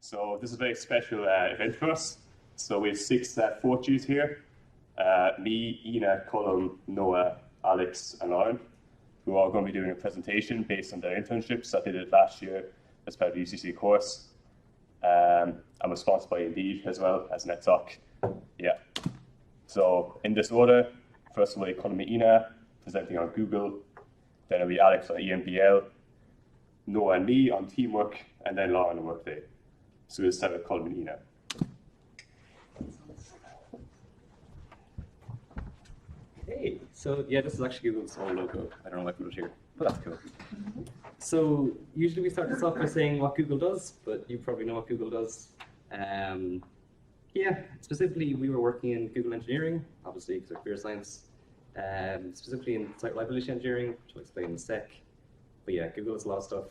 So this is a very special event for us. So we have 6 4Gs here. Me, Ina, Colm, Noah, Alex, and Lauren, who are going to be doing a presentation based on their internships that they did last year as part of the UCC course. I'm sponsored by Indeed as well as Netsoc. Yeah. So in this order, first of all, Colm and Ina presenting on Google, then it'll be Alex on EMPL, Noah and me on teamwork, and then Lauren on Workday. So we'll start with Colm and Ina. Hey, so yeah, this is actually Google's own logo. I don't know why I put it here, but that's cool. So usually we start this off by saying what Google does, but you probably know what Google does. Yeah, specifically we were working in Google engineering, obviously because of computer science, specifically in site reliability engineering, which I'll explain in a sec. But yeah, Google has a lot of stuff.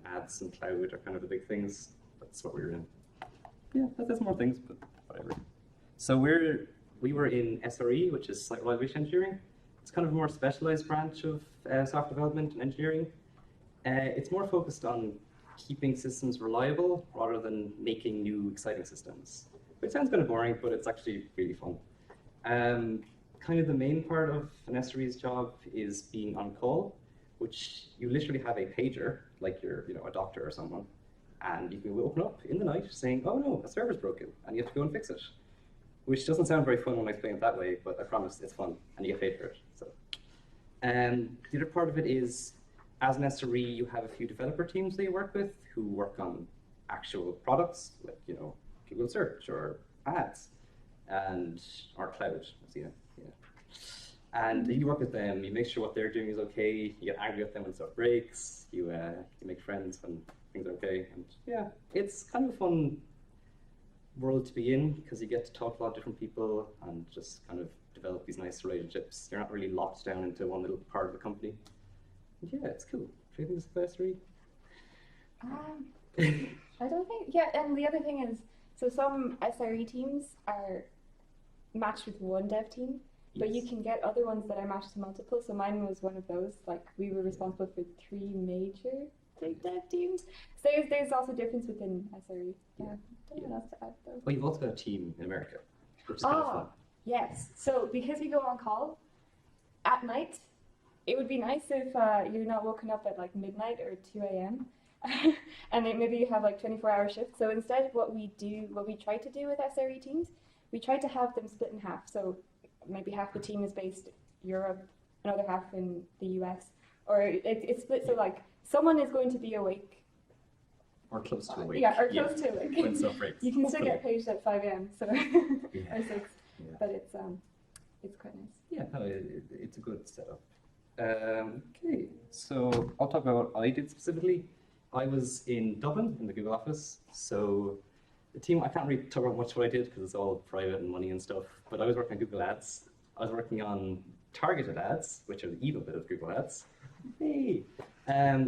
Ads and cloud are kind of the big things. That's what we were in. Yeah, there's more things, but whatever. So we were in SRE, which is site reliability engineering. It's kind of a more specialized branch of software development and engineering. It's more focused on keeping systems reliable rather than making new exciting systems. It sounds kind of boring, but it's actually really fun. Kind of the main part of an SRE's job is being on call, which you literally have a pager, like you're a doctor or someone, and you can open up in the night saying, oh no, a server's broken, and you have to go and fix it. Which doesn't sound very fun when I explain it that way, but I promise it's fun, and you get paid for it. So, the other part of it is, as an SRE, you have a few developer teams that you work with who work on actual products, like Google Search or ads, or cloud. And you work with them. You make sure what they're doing is okay. You get angry at them when stuff breaks. You make friends when things are okay. And yeah, it's kind of a fun world to be in because you get to talk to a lot of different people and just kind of develop these nice relationships. You're not really locked down into one little part of the company. And yeah, it's cool. Do you think it's the best read? I don't think, yeah, and the other thing is, so some SRE teams are matched with one dev team, but you can get other ones that are matched to multiple. So mine was one of those. Like, we were responsible for 3 major big dev teams. So there's also difference within SRE. Yeah. Don't know what else to add though. Well, you've also got a team in America, which is kind of fun. Yes. So because we go on call at night, it would be nice if you're not woken up at like midnight or 2 a.m. and then maybe you have like 24-hour shifts. So instead, what we try to do with SRE teams, we try to have them split in half. So maybe half the team is based Europe, another half in the US, or it's split so like someone is going to be awake. Or close to awake. Yeah, or close to awake. When stuff breaks. You can still get paid at 5 a.m. So or 6, but it's quite nice. Yeah, no, it's a good setup. Okay, so I'll talk about what I did specifically. I was in Dublin in the Google office. So the team, I can't really talk about much what I did because it's all private and money and stuff, but I was working on Google Ads. I was working on targeted ads, which are the evil bit of Google Ads. Hey!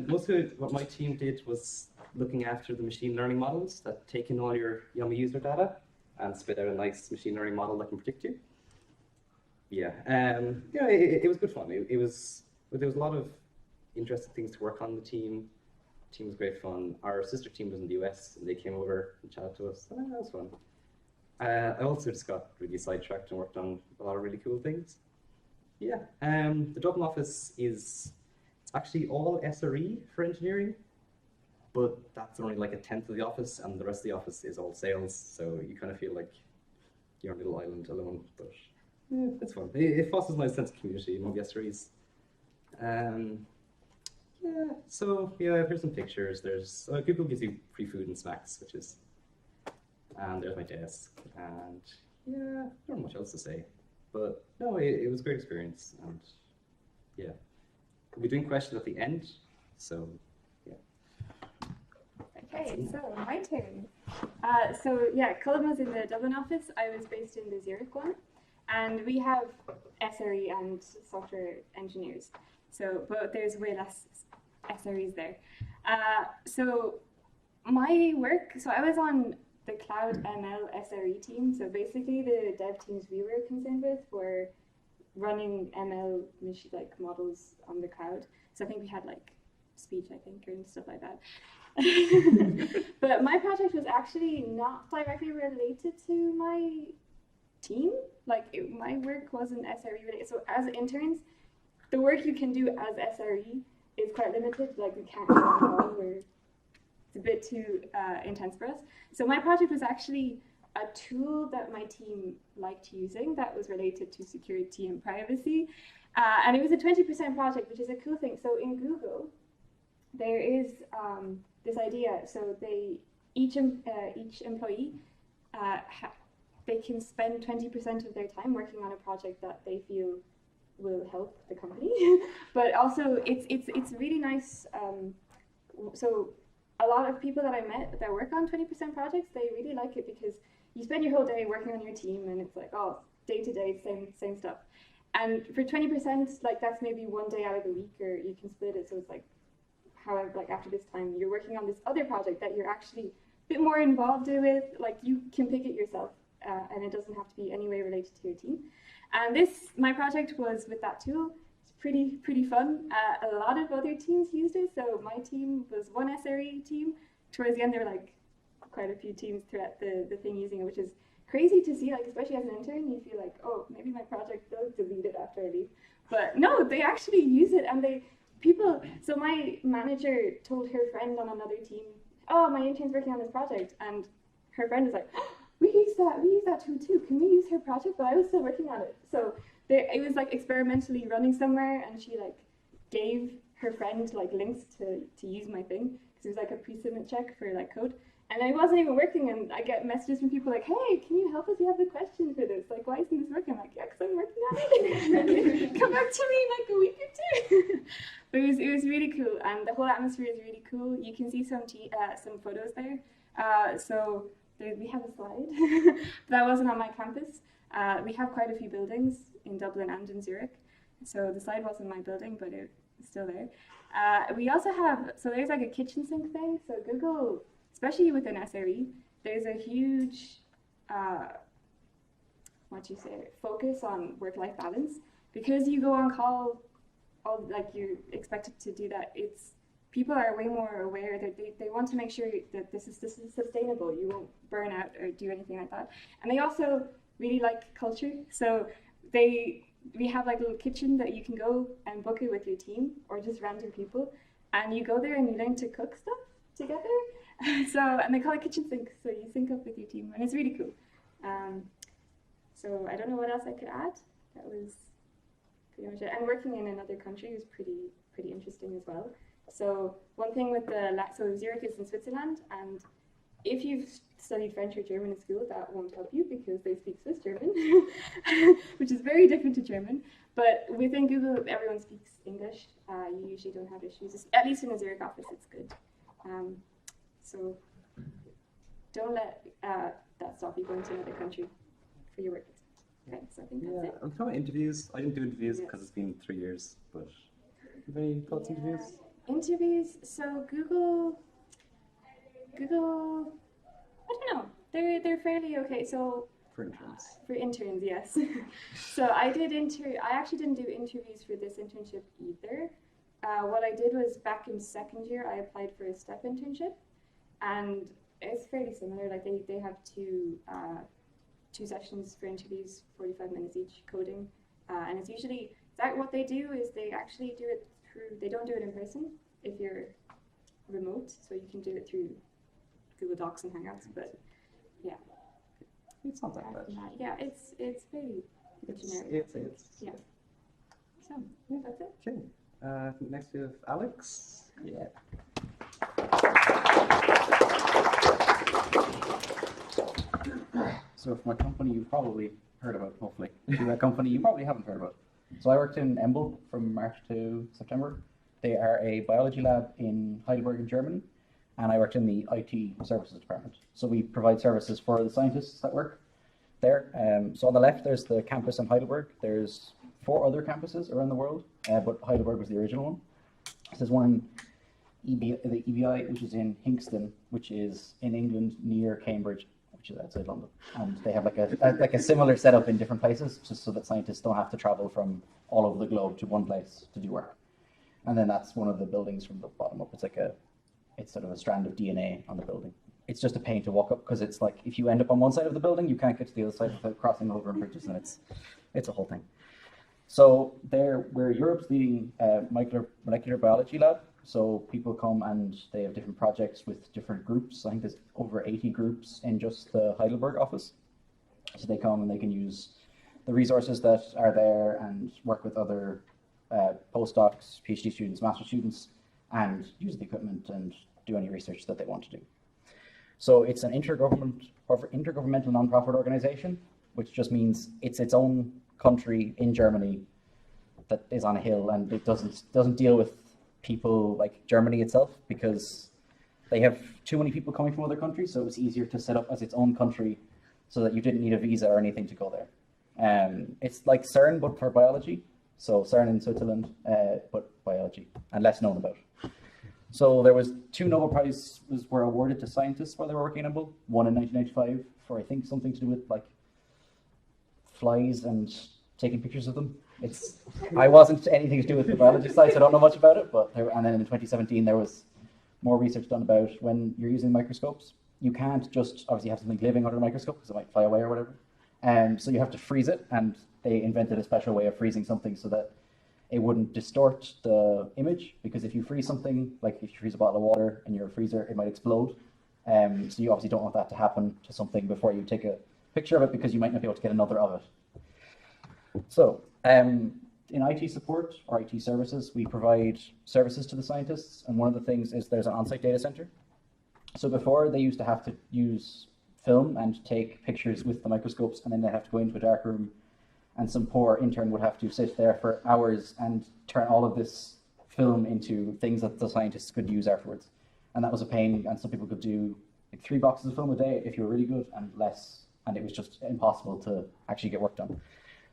Most of what my team did was looking after the machine learning models that take in all your yummy user data and spit out a nice machine learning model that can predict you. Yeah, it was good fun. There was a lot of interesting things to work on the team. The team was great fun. Our sister team was in the US and they came over and chatted to us. That was fun. I also just got really sidetracked and worked on a lot of really cool things. Yeah, the Dublin office it's actually all SRE for engineering, but that's only like 1/10 of the office, and the rest of the office is all sales. So you kind of feel like you're on a little island alone, but yeah, it's fun. It fosters a nice sense of community among the SREs. Yeah, so yeah, here's some pictures. There's Google gives you free food and snacks, and there's my desk, and yeah, I don't know much else to say, but no, it was a great experience, and yeah, we'll be doing questions at the end, so yeah. Okay, so my turn. So yeah, Colm was in the Dublin office. I was based in the Zurich one, and we have SRE and software engineers. So, but there's way less SREs there. So my work, so I was on the Cloud ML SRE team. So basically the dev teams we were concerned with were running ML models on the cloud. So I think we had like speech, I think, and stuff like that. But my project was actually not directly related to my team. Like my work wasn't SRE related. So as interns, the work you can do as SRE is quite limited. Like we can't go on call, where it's a bit too intense for us. So my project was actually a tool that my team liked using that was related to security and privacy. And it was a 20% project, which is a cool thing. So in Google, there is this idea. So each employee, they can spend 20% of their time working on a project that they feel will help the company. But also, it's really nice. So a lot of people that I met that work on 20% projects, they really like it because you spend your whole day working on your team, and it's like, oh, day to day, same stuff. And for 20%, like that's maybe one day out of the week, or you can split it. So it's like, however, like after this time, you're working on this other project that you're actually a bit more involved with. Like you can pick it yourself, and it doesn't have to be any way related to your team. And my project was with that tool. It's pretty fun. A lot of other teams used it. So my team was one SRE team. Towards the end, there were like quite a few teams throughout the thing using it, which is crazy to see. Like especially as an intern, you feel like, oh, maybe my project does delete it after I leave. But no, they actually use it, and so my manager told her friend on another team, oh, my intern's working on this project, and her friend was like, oh, we use that tool too. Can we use her project? But I was still working on it. So it was like experimentally running somewhere, and she like gave her friend like links to use my thing, because it was like a pre-submit check for like code. And I wasn't even working, and I get messages from people like, hey, can you help us? We have the question for this. Like, why isn't this working? I'm like, yeah, because I'm working on it. Come back to me in like a week or two. But it was really cool, and the whole atmosphere is really cool. You can see some photos there. So we have a slide. That wasn't on my campus. We have quite a few buildings in Dublin and in Zurich. So the slide wasn't my building, but it's still there. We also have, so there's like a kitchen sink thing. So Google, especially with an SRE, there's a huge, focus on work-life balance. Because you go on call, like you're expected to do that, people are way more aware that they want to make sure that this is sustainable. You won't burn out or do anything like that. And they also really like culture. So we have like a little kitchen that you can go and book it with your team or just random people. And you go there and you learn to cook stuff together. And they call it kitchen sync, so you sync up with your team, and it's really cool. So I don't know what else I could add. That was pretty much it. And working in another country was pretty interesting as well. So one thing with so Zurich is in Switzerland, and if you've studied French or German in school, that won't help you because they speak Swiss German, which is very different to German. But within Google, everyone speaks English. You usually don't have issues, at least in the Zurich office, it's good. So don't let that stop you going to another country for your work. Okay, so I think that's it. I'm talking about interviews. I didn't do interviews because it's been 3 years, but have any thoughts on interviews? Interviews, so Google, I don't know, they're fairly okay. So For interns. For interns, yes. So I actually didn't do interviews for this internship either. What I did was back in second year, I applied for a step internship, and it's fairly similar. Like they have two sessions for interviews, 45 minutes each, coding, and it's usually what they do is they actually do it through. They don't do it in person if you're remote, so you can do it through Google Docs and Hangouts. But yeah, it's not that bad. Yeah, it's very generic. Yeah. So yeah, that's it. Okay. Next we have Alex. Yeah. So from a company you've probably heard about, hopefully, to a company you probably haven't heard about. So I worked in Embl from March to September. They are a biology lab in Heidelberg in Germany, and I worked in the IT services department. So we provide services for the scientists that work there. So on the left, there's the campus in Heidelberg. There's 4 other campuses around the world, but Heidelberg was the original one. So there's one in the EBI, which is in Hinxton, which is in England near Cambridge, which is outside London. And they have like a similar setup in different places, just so that scientists don't have to travel from all over the globe to one place to do work. And then that's one of the buildings from the bottom up. It's sort of a strand of DNA on the building. It's just a pain to walk up because it's like if you end up on one side of the building, you can't get to the other side without crossing over bridges, and it's a whole thing. So we're Europe's leading molecular biology lab. So people come and they have different projects with different groups. I think there's over 80 groups in just the Heidelberg office. So they come and they can use the resources that are there and work with other postdocs, PhD students, master students, and use the equipment and do any research that they want to do. So it's an intergovernmental nonprofit organization, which just means it's its own country in Germany that is on a hill, and it doesn't deal with people like Germany itself because they have too many people coming from other countries, so it was easier to set up as its own country so that you didn't need a visa or anything to go there. It's like CERN, but for biology. So CERN in Switzerland, but biology, and less known about. So there was 2 Nobel Prizes were awarded to scientists while they were working in EMBL. One in 1995 for I think something to do with like flies and taking pictures of them. I wasn't anything to do with the biology side, so I don't know much about it. And then in 2017 there was more research done about when you're using microscopes. You can't just obviously have something living under a microscope because it might fly away or whatever. So you have to freeze it, and they invented a special way of freezing something so that it wouldn't distort the image, because if you freeze something, like if you freeze a bottle of water in your freezer, it might explode. So you obviously don't want that to happen to something before you take a picture of it, because you might not be able to get another of it. So in IT support or IT services, we provide services to the scientists, and one of the things is there's an on-site data center. So before, they used to have to use film and take pictures with the microscopes, and then they'd have to go into a dark room, and some poor intern would have to sit there for hours and turn all of this film into things that the scientists could use afterwards. And that was a pain, and some people could do like 3 boxes of film a day if you were really good, and less, and it was just impossible to actually get work done.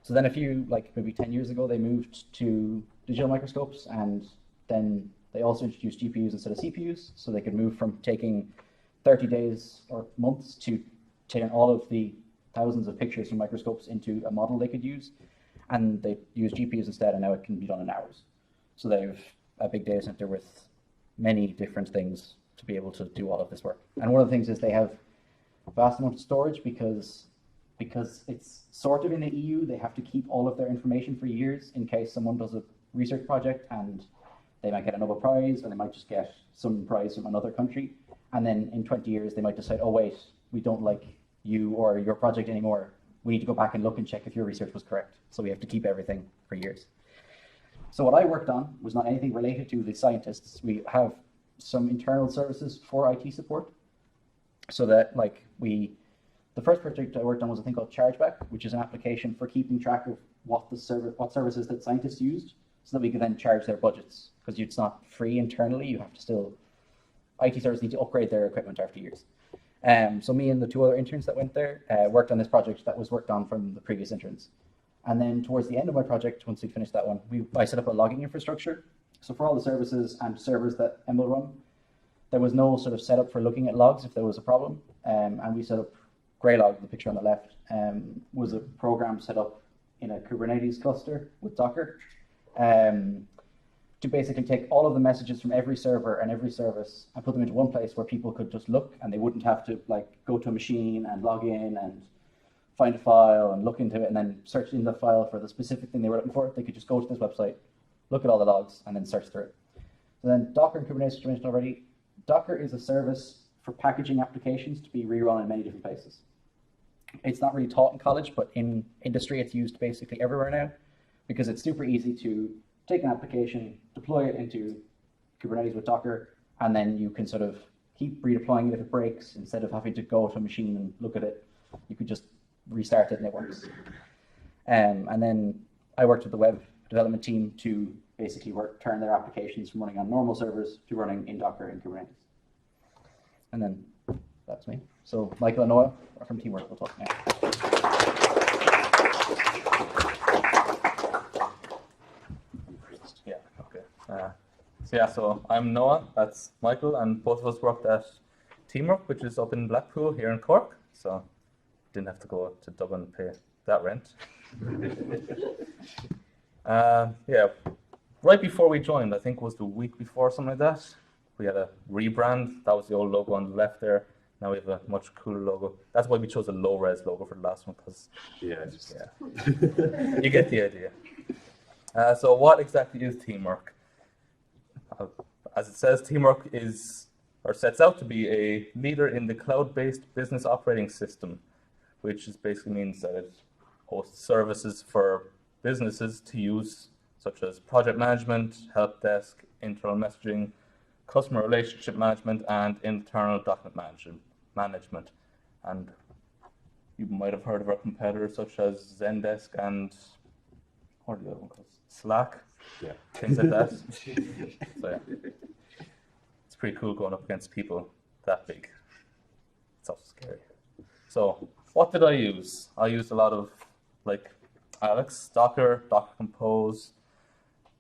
So then maybe 10 years ago, they moved to digital microscopes, and then they also introduced GPUs instead of CPUs, so they could move from taking 30 days or months to turn all of the thousands of pictures from microscopes into a model they could use, and they use GPUs instead, and now it can be done in hours. So they have a big data center with many different things to be able to do all of this work. And one of the things is they have a vast amount of storage because it's sort of in the EU, they have to keep all of their information for years in case someone does a research project and they might get a Nobel Prize, or they might just get some prize from another country. And then in 20 years, they might decide, oh wait, we don't like you or your project anymore. We need to go back and look and check if your research was correct. So we have to keep everything for years. So what I worked on was not anything related to the scientists. We have some internal services for IT support. So that the first project I worked on was a thing called Chargeback, which is an application for keeping track of what services that scientists used, so that we could then charge their budgets. Because it's not free internally, you have to still, IT services need to upgrade their equipment after years. So me and the 2 other interns that went there worked on this project that was worked on from the previous interns. And then towards the end of my project, once we finished that one, I set up a logging infrastructure. So for all the services and servers that EMBL run, there was no sort of setup for looking at logs if there was a problem. And we set up Greylog, the picture on the left, was a program set up in a Kubernetes cluster with Docker to basically take all of the messages from every server and every service and put them into one place where people could just look, and they wouldn't have to go to a machine and log in and find a file and look into it and then search in the file for the specific thing they were looking for. They could just go to this website, look at all the logs, and then search through it. So then Docker and Kubernetes, which I mentioned already. Docker is a service for packaging applications to be rerun in many different places. It's not really taught in college, but in industry it's used basically everywhere now, because it's super easy to take an application, deploy it into Kubernetes with Docker, and then you can sort of keep redeploying it if it breaks. Instead of having to go to a machine and look at it, you could just restart it and it works. And then I worked with the web development team to basically turn their applications from running on normal servers to running in Docker and Kubernetes. And then that's me. So Michael and Noah are from Teamwork. We'll talk now. Yeah, okay. So I'm Noah, that's Michael, and both of us worked at Teamwork, which is up in Blackpool here in Cork. So didn't have to go to Dublin to pay that rent. right before we joined, I think it was the week before, something like that, we had a rebrand. That was the old logo on the left there. Now we have a much cooler logo. That's why we chose a low-res logo for the last one, because Yeah, just you get the idea. So what exactly is teamwork? As it says, teamwork is, or sets out to be, a leader in the cloud-based business operating system, which is basically means that it hosts services for businesses to use, such as project management, help desk, internal messaging, customer relationship management, and internal document management. And you might have heard of our competitors such as Zendesk and what are the other one called? Slack, yeah. things like that. So yeah, it's pretty cool going up against people that big. It's also scary. So what did I use? I used a lot of like Alex, Docker Compose.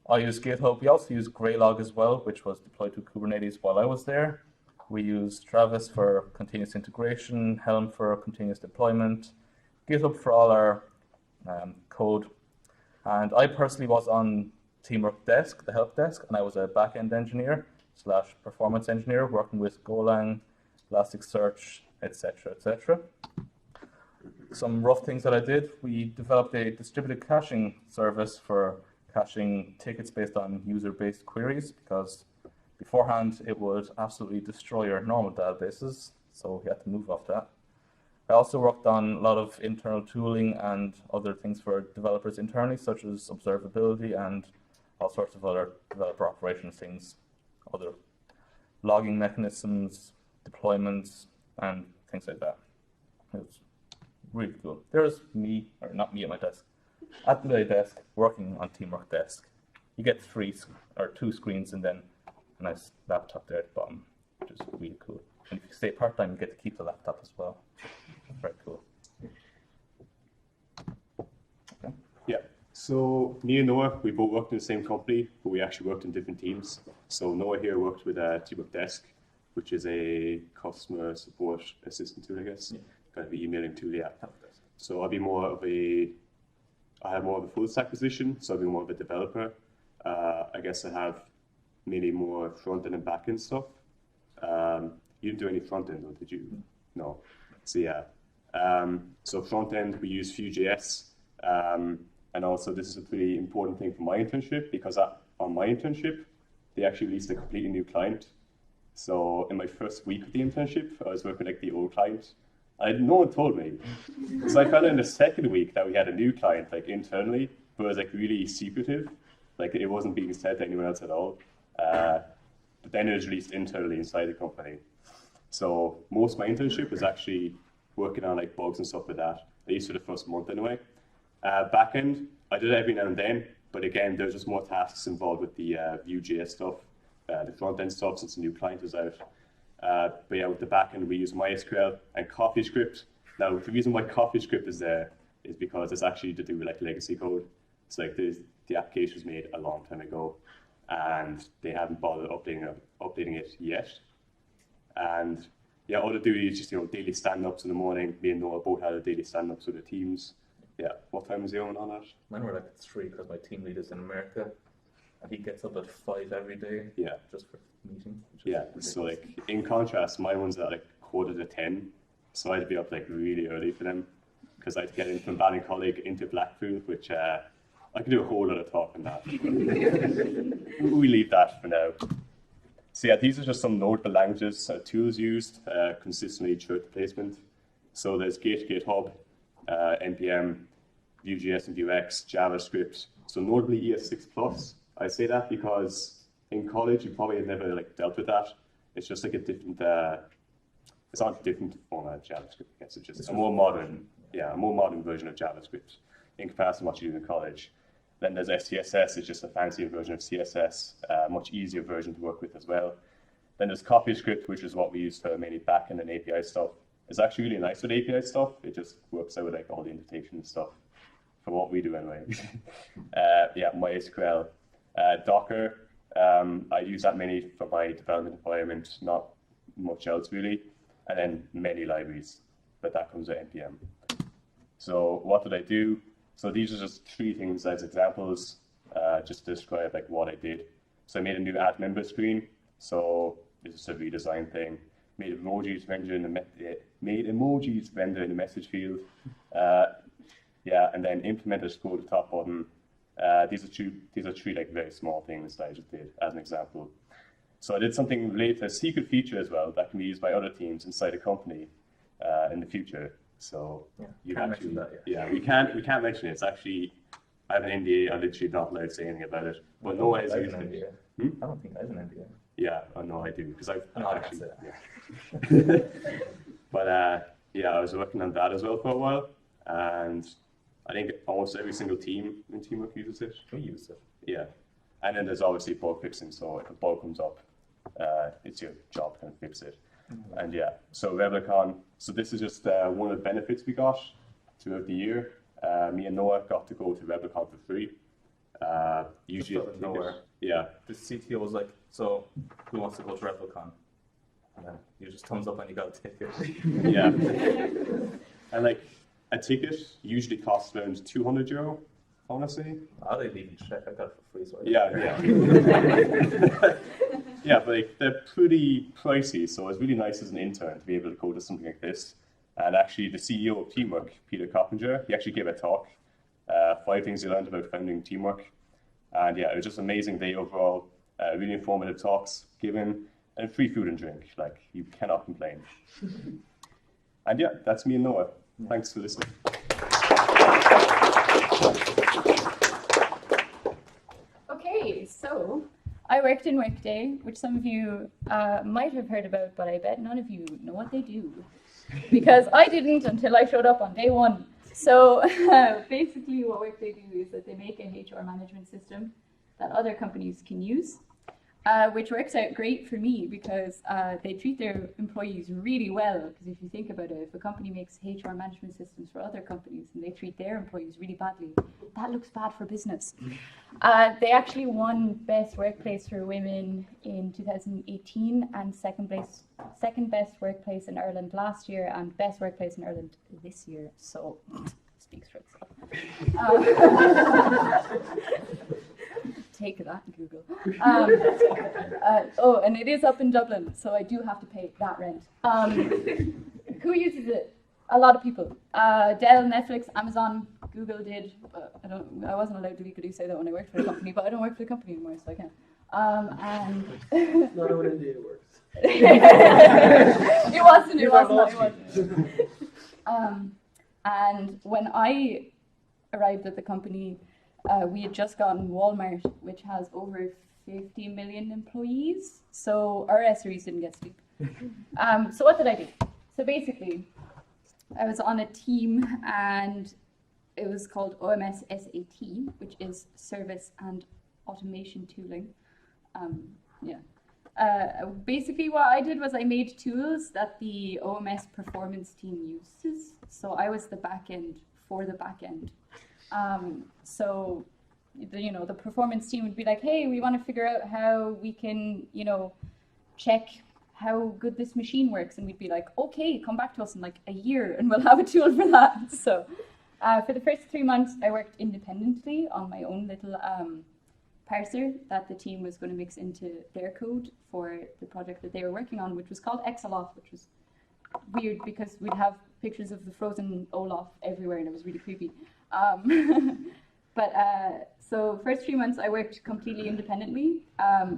I use GitHub. We also use Graylog as well, which was deployed to Kubernetes while I was there. We use Travis for continuous integration, Helm for continuous deployment, GitHub for all our code. And I personally was on Teamwork Desk, the help desk, and I was a back-end engineer / performance engineer working with Golang, Elasticsearch, etc., etc. Some rough things that I did: we developed a distributed caching service for caching tickets based on user-based queries, because beforehand it would absolutely destroy your normal databases, so we had to move off that. I also worked on a lot of internal tooling and other things for developers internally, such as observability and all sorts of other developer operations things, other logging mechanisms, deployments, and things like that. It was really cool. There's me, or not me at my desk, at my desk working on Teamwork Desk. You get 2 screens and then a nice laptop there at the bottom, which is really cool. And if you stay part-time, you get to keep the laptop as well. Very cool. Okay. Yeah. So me and Noah, we both worked in the same company, but we actually worked in different teams. So Noah here worked with Teamwork Desk, which is a customer support assistant tool, I guess. Kind of emailing tool, yeah. So I have more of a full stack position, so I'll be more of a developer. I guess I have maybe more front end and back end stuff. You didn't do any front end, or did you? No. So yeah. So front end, we use Vue.js. And also this is a pretty important thing for my internship, because on my internship, they actually released a completely new client. So in my first week of the internship, I was working like the old client. No one told me. So I found out in the second week that we had a new client, like internally, but it was like really secretive. Like it wasn't being said to anyone else at all. But then it was released internally inside the company. So most of my internship was actually working on like bugs and stuff like that, at least for the first month anyway. Backend, I did it every now and then, but again, there's just more tasks involved with the Vue.js stuff, the front end stuff since the new client is out. But yeah, with the backend, we use MySQL and CoffeeScript. Now, the reason why CoffeeScript is there is because it's actually to do with like legacy code. It's like the application was made a long time ago, and they haven't bothered updating it yet. And yeah, all they do is just daily stand-ups in the morning. Me and Noah both had a daily stand-ups with the teams. Yeah, what time is the on that? Mine were like at 3 because my team lead is in America, and he gets up at 5 every day. Yeah, just for meeting. Yeah, so like in contrast, my one's at like 9:45, so I had to be up like really early for them, because I had to get in from Ballincollig into Blackpool, which I could do a whole lot of talk on that. We leave that for now. So yeah, these are just some notable languages, tools used consistently throughout the placement. So there's Git, GitHub, NPM, Vue.js and Vuex, JavaScript. So notably ES6+. I say that because in college you probably have never like dealt with that. It's just like a different. It's not a different format of JavaScript. I guess it's just a more modern version of JavaScript in comparison to what you do in college. Then there's SCSS, it's just a fancier version of CSS, much easier version to work with as well. Then there's CoffeeScript, which is what we use for mainly backend and API stuff. It's actually really nice with API stuff. It just works out with like all the indentation and stuff for what we do anyway. Yeah, MySQL, Docker. I use that mainly for my development environment, not much else really. And then many libraries, but that comes with NPM. So what did I do? So these are just 3 things as examples. just to describe like what I did. So I made a new add member screen. So this is a redesign thing. Made emojis render in the message field. And then implemented a scroll to top button. These are three like very small things that I just did as an example. So I did something related to a secret feature as well that can be used by other teams inside a company in the future. So you can't mention that yet. we can't mention it. It's actually, I have an NDA. I'm literally not allowed to say anything about it. But no one has used it. I don't think I have an NDA. Yeah, I know I do because I've actually. Yeah. But I was working on that as well for a while, and I think almost every single team in Teamwork uses it. We use it. Yeah, and then there's obviously bug fixing. So if a bug comes up, it's your job to kind of fix it. And so Replicon. So this is just one of the benefits we got throughout the year. Me and Noah got to go to Replicon for free. Usually, out of nowhere. Yeah. The CTO was like, "So, who wants to go to Replicon?" And then you just thumbs up and you got a ticket. Yeah. And like a ticket usually costs around €200, honestly. I didn't even check. I got it for free, so Yeah, but like, they're pretty pricey, so it's really nice as an intern to be able to go to something like this. And actually, the CEO of Teamwork, Peter Coppinger, he actually gave a talk, 5 things he learned about founding Teamwork. And it was just an amazing day overall, really informative talks given, and free food and drink. Like, you cannot complain. And that's me and Noah. Thanks for listening. Okay, so I worked in Workday, which some of you might have heard about, but I bet none of you know what they do. Because I didn't until I showed up on day one. So basically what Workday do is that they make a HR management system that other companies can use, which works out great for me because they treat their employees really well. Because if you think about it, if a company makes HR management systems for other companies and they treat their employees really badly, that looks bad for business. They actually won Best Workplace for Women in 2018 and second best workplace in Ireland last year and best workplace in Ireland this year. So speaks for itself. Take that, Google. And it is up in Dublin, so I do have to pay that rent. Who uses it? A lot of people. Dell, Netflix, Amazon, Google did. I wasn't allowed to legally say that when I worked for the company, but I don't work for the company anymore, so I can't. And not how an NDA works. It wasn't. And when I arrived at the company, we had just gotten Walmart, which has over 50 million employees. So our SREs didn't get sleep. So what did I do? So basically, I was on a team and it was called OMS SAT, which is Service and Automation Tooling. Basically what I did was I made tools that the OMS performance team uses. So I was the backend for the backend. So the performance team would be like, hey, we want to figure out how we can, check how good this machine works. And we'd be like, okay, come back to us in like a year and we'll have a tool for that. So for the first 3 months, I worked independently on my own little parser that the team was going to mix into their code for the project that they were working on, which was called Exoloff, which was weird because we'd have pictures of the frozen Olaf everywhere and it was really creepy. So first 3 months I worked completely independently,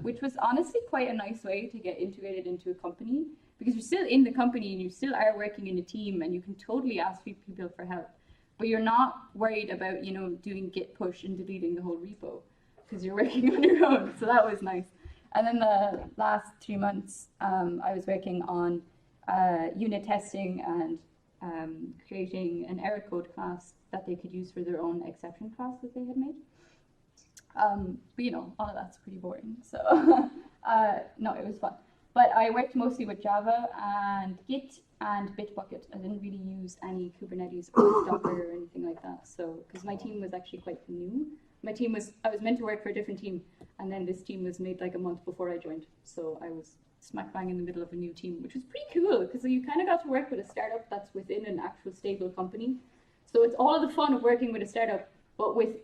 which was honestly quite a nice way to get integrated into a company because you're still in the company and you still are working in a team and you can totally ask people for help, but you're not worried about, doing git push and deleting the whole repo because you're working on your own. So that was nice. And then the last 3 months, I was working on unit testing and creating an error code class that they could use for their own exception class that they had made. But all of that's pretty boring. So no, it was fun. But I worked mostly with Java and Git and Bitbucket. I didn't really use any Kubernetes or Docker or anything like that. So because my team was actually quite new. I was meant to work for a different team, and then this team was made like a month before I joined. So I was smack bang in the middle of a new team, which was pretty cool because you kind of got to work with a startup that's within an actual stable company. So it's all of the fun of working with a startup, but with,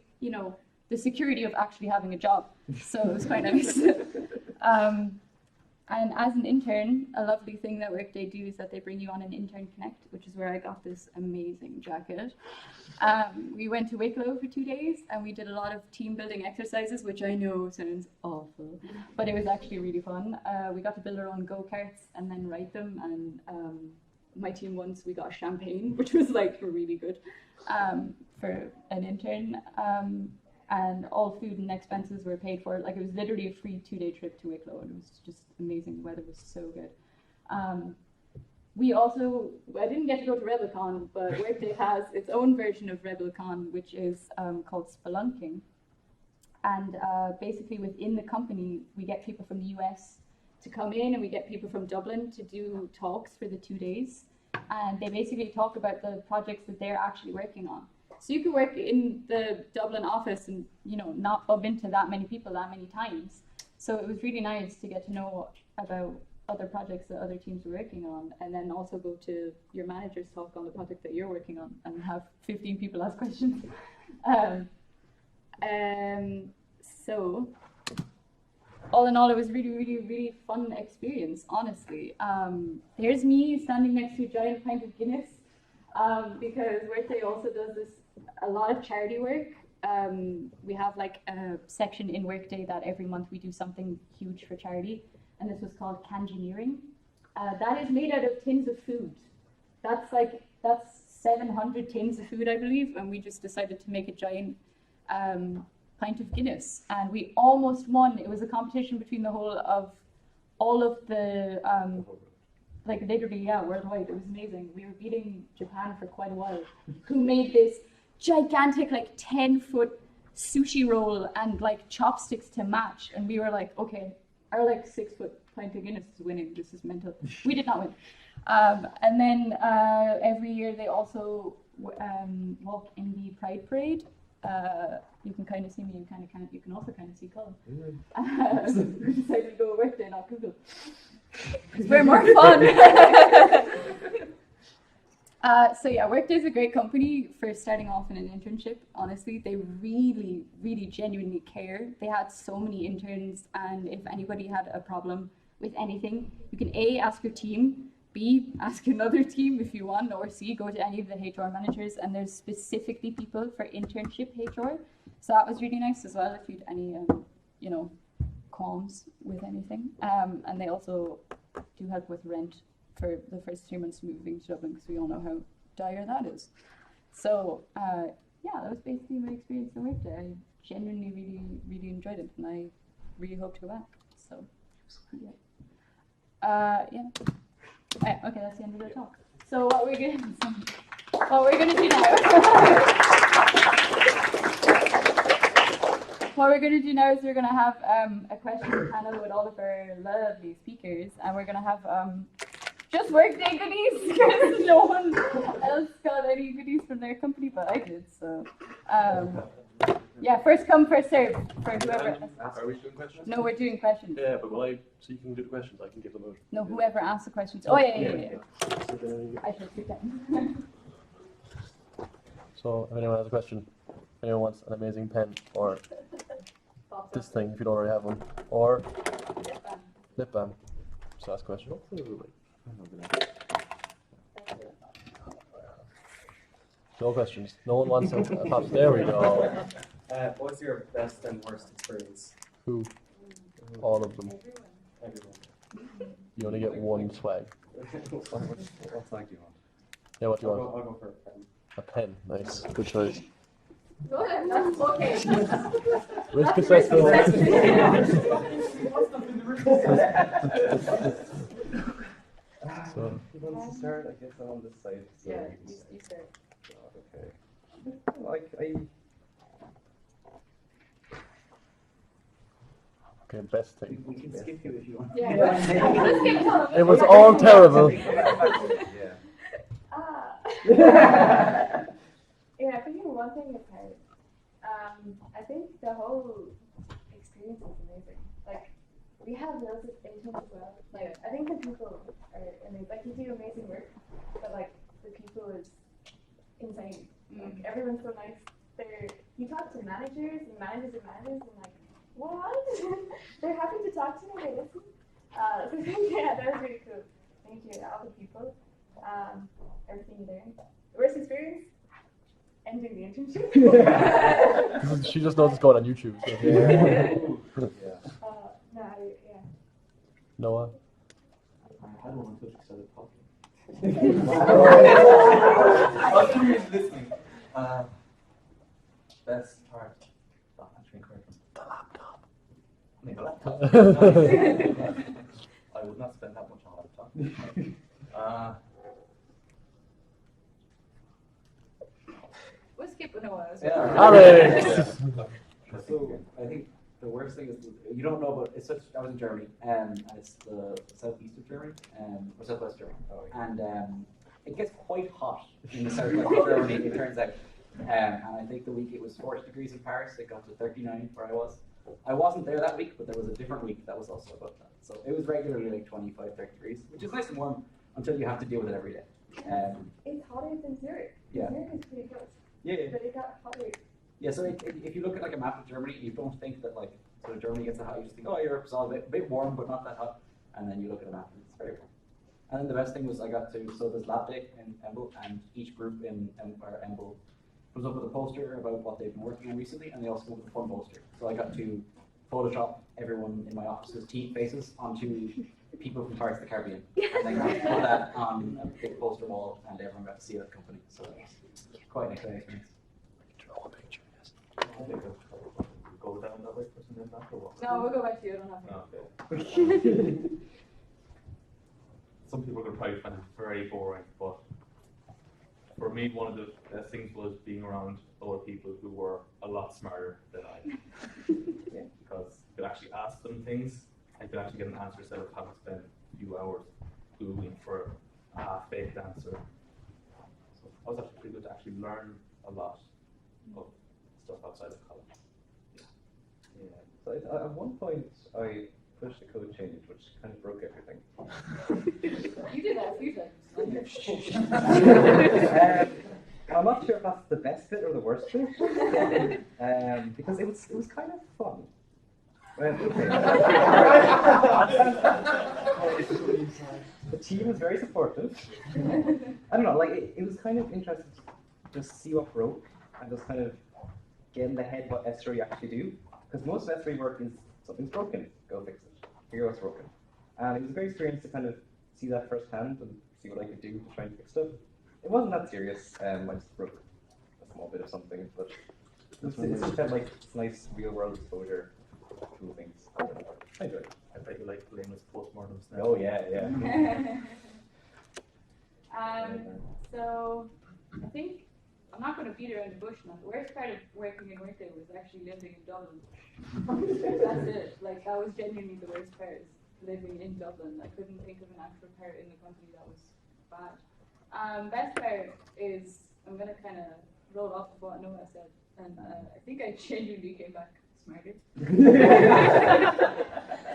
the security of actually having a job. So it was quite nice. And as an intern, a lovely thing that Workday do is that they bring you on an Intern Connect, which is where I got this amazing jacket. We went to Wicklow for 2 days and we did a lot of team building exercises, which I know sounds awful, but it was actually really fun. We got to build our own go-karts and then ride them, and my team once we got champagne, which was like really good for an intern. And all food and expenses were paid for. Like, it was literally a free 2-day trip to Wicklow, and it was just amazing. The weather was so good. I didn't get to go to RebelCon, but Workday has its own version of RebelCon, which is called Spelunking. And basically within the company, we get people from the US to come in, and we get people from Dublin to do talks for the 2 days. And they basically talk about the projects that they're actually working on. So you could work in the Dublin office and, you know, not bump into that many people that many times. So it was really nice to get to know about other projects that other teams were working on, and then also go to your manager's talk on the project that you're working on and have 15 people ask questions. So all in all, it was really, really, really fun experience, honestly. Here's me standing next to a giant pint of Guinness, because Workday also does a lot of charity work. We have like a section in Workday that every month we do something huge for charity, and this was called Cangineering. That is made out of tins of food. That's 700 tins of food, I believe, and we just decided to make a giant pint of Guinness, and we almost won. It was a competition between all of the like literally, yeah, worldwide. It was amazing. We were beating Japan for quite a while, who made this gigantic, like 10-foot sushi roll and like chopsticks to match. And we were like, okay, our like 6-foot pint of Guinness is winning. This is mental. We did not win. And then every year they also walk in the Pride Parade. You can kind of see me, you can also kind of see Colin. We decided to go Workday, not Google. Because we're more fun. So yeah, Workday is a great company for starting off in an internship. Honestly, they really, really genuinely care. They had so many interns, and if anybody had a problem with anything, you can A, ask your team, B, ask another team if you want, or C, go to any of the HR managers, and there's specifically people for internship HR. So that was really nice as well if you had any, qualms with anything. And they also do help with rent for the first 3 months moving to Dublin, because we all know how dire that is. So yeah, that was basically my experience in Workday. I genuinely really, really enjoyed it, and I really hope to go back. So yeah. Okay, that's the end of the talk. So what we're gonna do now what we're gonna do now is we're gonna have a question panel with all of our lovely speakers, and we're gonna have just Workday goodies, because no one else got any goodies from their company, but I did. So yeah, first come, first serve for whoever. Are we doing questions? No, we're doing questions. Yeah, but so you can do the questions, I can give them out. No, whoever asks the questions. Oh yeah. So then I should pretend. So if anyone has a question, if anyone wants an amazing pen, or this thing if you don't already have one, or lip balm, just ask a question. No questions. No one wants a pop. There we go. What's your best and worst experience? Who? All of them. Everyone. You only get one swag. What flag do you want? Yeah, what do you want? I'll go for a pen. A pen. Nice. Good choice. Go ahead, that's okay. Risk assessment. So, Who wants to start? I guess I'm on this side. So Yeah, you start. Okay. okay, best thing. We can skip you if you want. Yeah. Let's get Colin. It was all terrible. Yeah. Yeah, I think one thing is hard. I think the whole experience is amazing. Like, we have loads of interns as well. Like, I think the people are amazing. Like, you do amazing work, but like the people is insane. Like, everyone's so nice. you talk to managers and managers and managers and like, what? They're happy to talk to me, they listen. Yeah, that was really cool. Thank you, all the people, everything you learned. Worst experience? Ending the internship. She just knows it's going on YouTube. So. Yeah. Noah. I had one until she started talking. Listening. Best part. Not answering correctly. The laptop. I mean, the laptop. I would not spend that much on a laptop. We'll skip Noah. Alex. So I think the worst thing is you don't know, but I was in Germany, and it's the southeast of Germany, or southwest Germany, and it gets quite hot in the southwest of Germany. It turns out, and I think the week it was 40 degrees in Paris. It got to 39 where I was. I wasn't there that week, but there was a different week that was also about that. So it was regularly like 25, 30 degrees, which is nice and warm until you have to deal with it every day. It's hotter than Zurich. Yeah. Zurich is pretty close. Yeah. But it got hotter. Yeah, so if you look at like a map of Germany, you don't think that like sort of Germany gets that hot. You just think, oh, Europe's all a bit warm, but not that hot. And then you look at a map, and it's very warm. And then the best thing was I got to, so there's lab day in Emble, and each group in Emble comes up with a poster about what they've been working on recently, and they also come up with a fun poster. So I got to Photoshop everyone in my office's faces onto people from parts of the Caribbean, and then got to put that on a big poster wall, and everyone got to see that company. So it was quite an exciting experience. Draw a picture, yes. Go down that way for some then after what? No, we'll go back to you. I don't have to. Okay. Some people could probably find it very boring, but for me, one of the best things was being around other people who were a lot smarter than I. Yeah. Because you could actually ask them things, and you could actually get an answer instead of having to spend a few hours Googling for a half-baked answer. So I was actually pretty good to actually learn a lot of stuff outside of college. Yeah. So at one point, I pushed the code change, which kind of broke everything. You did that a few times. I'm not sure if that's the best bit or the worst bit, because it was kind of fun. Well, okay. The team was very supportive. I don't know, like it was kind of interesting to just see what broke and just kind of get in the head what S3 actually do. Because most of S3 work is something's broken, go fix it. Here what's broken. And it was a great experience to kind of see that firsthand and see what I could do to try and fix stuff. It wasn't that serious. I just broke a small bit of something, but it just felt like it's nice real world exposure to cool things. I enjoyed it. I bet you like blameless postmortems now. Oh yeah. So I think I'm not going to beat around the bush now. The worst part of working in Workday was actually living in Dublin. That's it. Like that was genuinely the worst part. Living in Dublin. I couldn't think of an actual part in the company that was bad. Best part is I'm going to kind of roll off of what Noah said, and I think I genuinely came back smarter.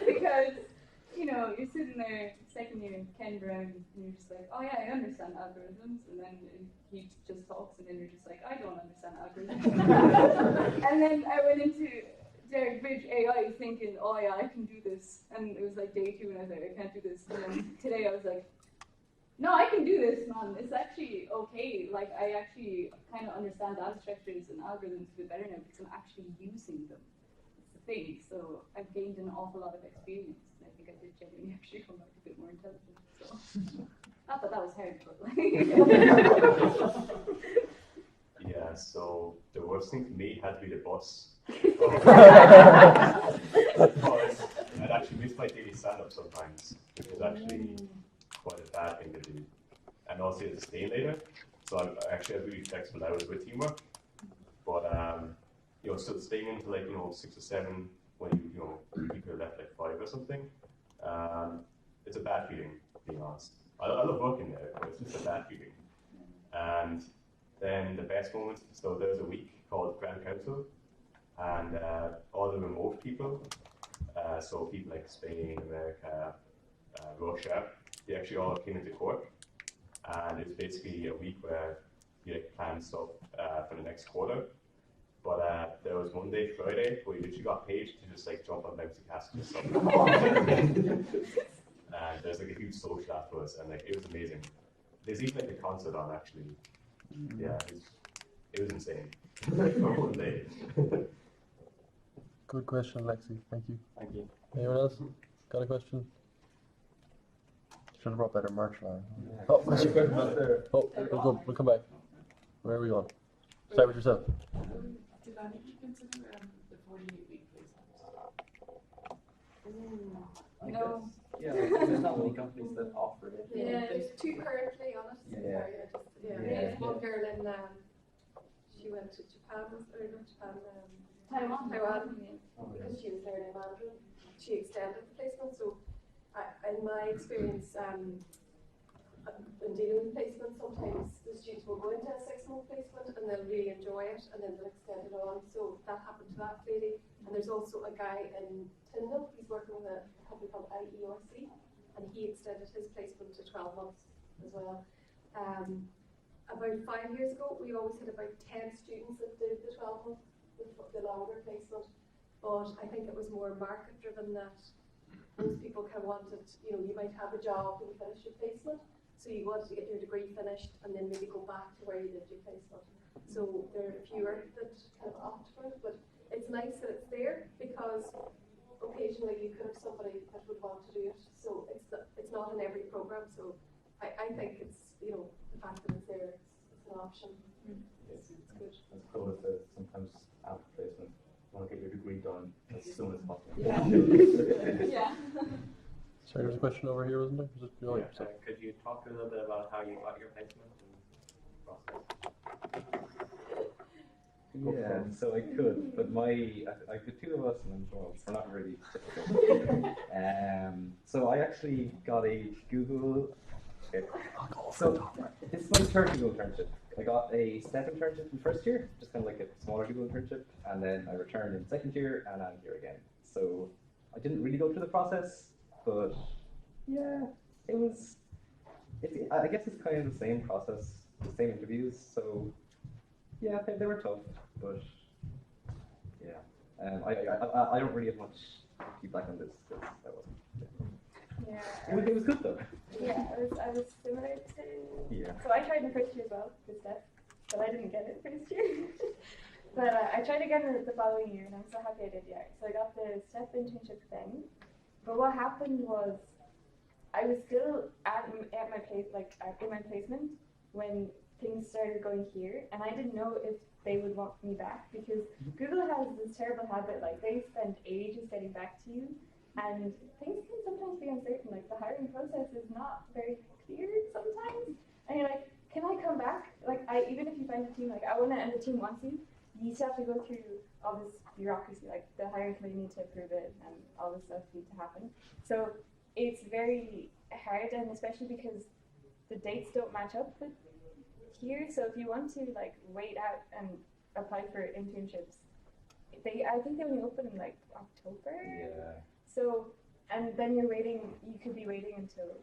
Because, you know, you're sitting there, second year, Ken Brown, and you're just like, oh yeah, I understand algorithms, and then he just talks, and then you're just like, I don't understand algorithms. And then I went into Derek Bridge AI thinking, oh yeah, I can do this, and it was like day 2, and I was like, I can't do this, and then today I was like, no, I can do this, man. It's actually okay. Like, I actually kind of understand data structures and algorithms a bit better now because I'm actually using them. It's the thing. So I've gained an awful lot of experience. And I think I did genuinely actually come back a bit more intelligent. So, not that that was hard, but like. Yeah, so the worst thing for me had to be the bus. Because I'd actually miss my daily stand-up sometimes. It was actually quite a bad thing to do. And also to stay later. So I actually have really flexible hours with teamwork. But you know, so staying until like 6 or 7 when people are left like 5 or something. It's a bad feeling, being honest. I love working there, but it's just a bad feeling. And then the best moment, so there's a week called Grand Council, and all the remote people, so people like Spain, America, Russia, they actually all came into Cork, and it's basically a week where you like plan stuff for the next quarter, But there was Monday, Friday, where you literally got paid to just like jump on bouncy castles and stuff. And there's like a huge social afterwards, and like it was amazing. There's even like a concert on actually. Yeah, it was insane for one day. Good question, Lexi. Thank you. Thank you. Anyone else got a question? Should have brought better merch, man. Oh, question back there. Oh, we'll come back. Where are we going? Start with yourself. Did any of you consider the 48-week placement? No. Yeah, there's not many companies that offer it. Yeah, there's two currently on it. Yeah. There's one girl in, she went to Japan, or not Japan, Taiwan. because she was learning Mandarin. She extended the placement, so in my experience, in dealing with placement, sometimes the students will go into a 6-month placement and they'll really enjoy it and then they'll extend it on. So that happened to that lady. And there's also a guy in Tyndall, he's working with a company called IERC, and he extended his placement to 12 months as well. About 5 years ago, we always had about 10 students that did the 12-month, the longer placement. But I think it was more market driven that most people kind of wanted, you might have a job when you finish your placement. So you wanted to get your degree finished and then maybe go back to where you did your placement. So there are fewer that kind of opt for it, but it's nice that it's there because occasionally you could have somebody that would want to do it. So it's not in every program. So I think it's, the fact that it's there, it's an option. Yes. It's good. It's cool that sometimes after placement, you want to get your degree done as soon as possible. Yeah. Yeah. Sorry, there's a question over here, wasn't there? Was it, oh, yeah, sorry. Could you talk a little bit about how you got your placement and process? Yeah, so I could, but the two of us, and we're not really typical. So I actually got a Google. Okay. So this is my third Google internship. I got a step internship in first year, just kind of like a smaller Google internship, and then I returned in second year, and I'm here again. So I didn't really go through the process, but yeah, it was. I guess it's kind of the same process, the same interviews. So yeah, they were tough, but yeah, I don't really have much feedback on this because I wasn't. Yeah. It was good though. Yeah, I was similar to. Yeah. So I tried in first year as well, the step, but I didn't get it first year. But I tried again the following year, and I'm so happy I did. Yeah. So I got the step internship thing, but what happened was, I was still at my place, like in my placement, when things started going here, and I didn't know if they would want me back because Google has this terrible habit, like they spend ages getting back to you, and things can sometimes be uncertain. Like the hiring process is not very clear sometimes, and you're like, can I come back? Like even if you find a team, like I want to, and the team wants you still have to go through all this bureaucracy, like the hiring committee need to approve it, and all this stuff needs to happen. So it's very hard, and especially because the dates don't match up with here. So if you want to like wait out and apply for internships, I think they only open in like October. Yeah. So and then you're waiting. You could be waiting until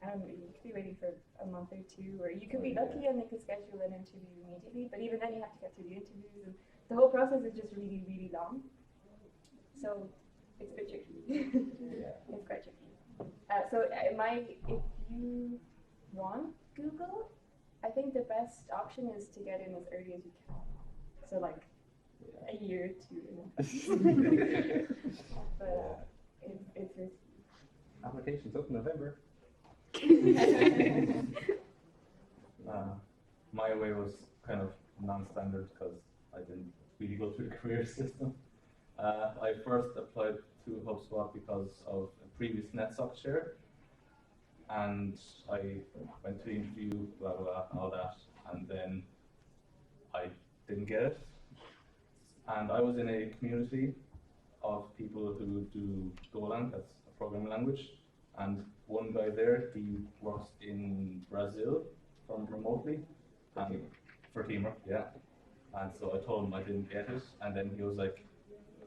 I don't know. You could be waiting for a month or two, or you could be lucky and they could schedule an interview immediately. But even then, you have to get through the interviews, and the whole process is just really, really long. So it's a bit tricky. Yeah. It's quite tricky. So if you want Google, I think the best option is to get in as early as you can. So like a year or two. But it's risky. Applications open November. My way was kind of non-standard because I didn't really go through the career system. I first applied to HubSpot because of a previous Netsoc share, and I went to the interview, blah blah, all that, and then I didn't get it. And I was in a community of people who do Golang, that's a programming language, and one guy there, he works in Brazil from remotely, and for teamwork, yeah. And so I told him I didn't get it, and then he was like,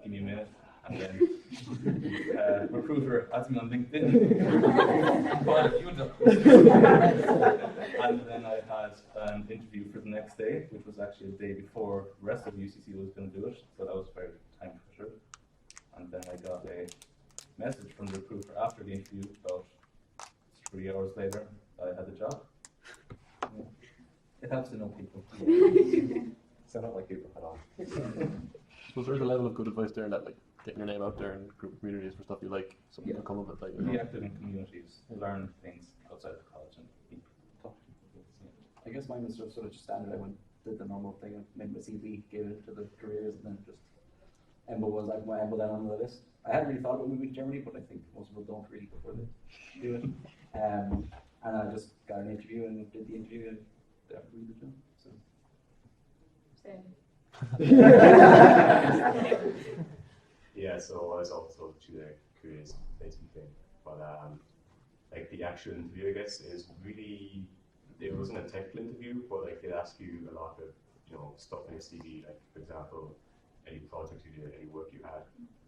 give me a minute, And then recruiter asked me on LinkedIn, quite a few jobs. And then I had an interview for the next day, which was actually the day before the rest of UCC was going to do it, so that was very time pressure. And then I got a message from the recruiter after the interview, about 3 hours later, I had the job. Yeah. It helps to know people. So not like people at all. So there's a level of good advice there, that like getting your name out there in group communities for stuff you like, something to come of it. Like, Be active in communities, learn things outside of college, and be talk to people. I guess mine was sort of just standard. I went, did the normal thing, and made my CV, gave it to the careers, and then just Emble was like my Emble down on the list. I hadn't really thought about moving to Germany, but I think most people don't really before they do it. And I just got an interview and did the interview and they offered me the job. So. Same. Yeah, so I was also to the careers basically thing, but like the actual interview, I guess, is really, it wasn't a technical interview, but like they'd ask you a lot of, you know, stuff in your CV, like for example, any project you did, any work you had,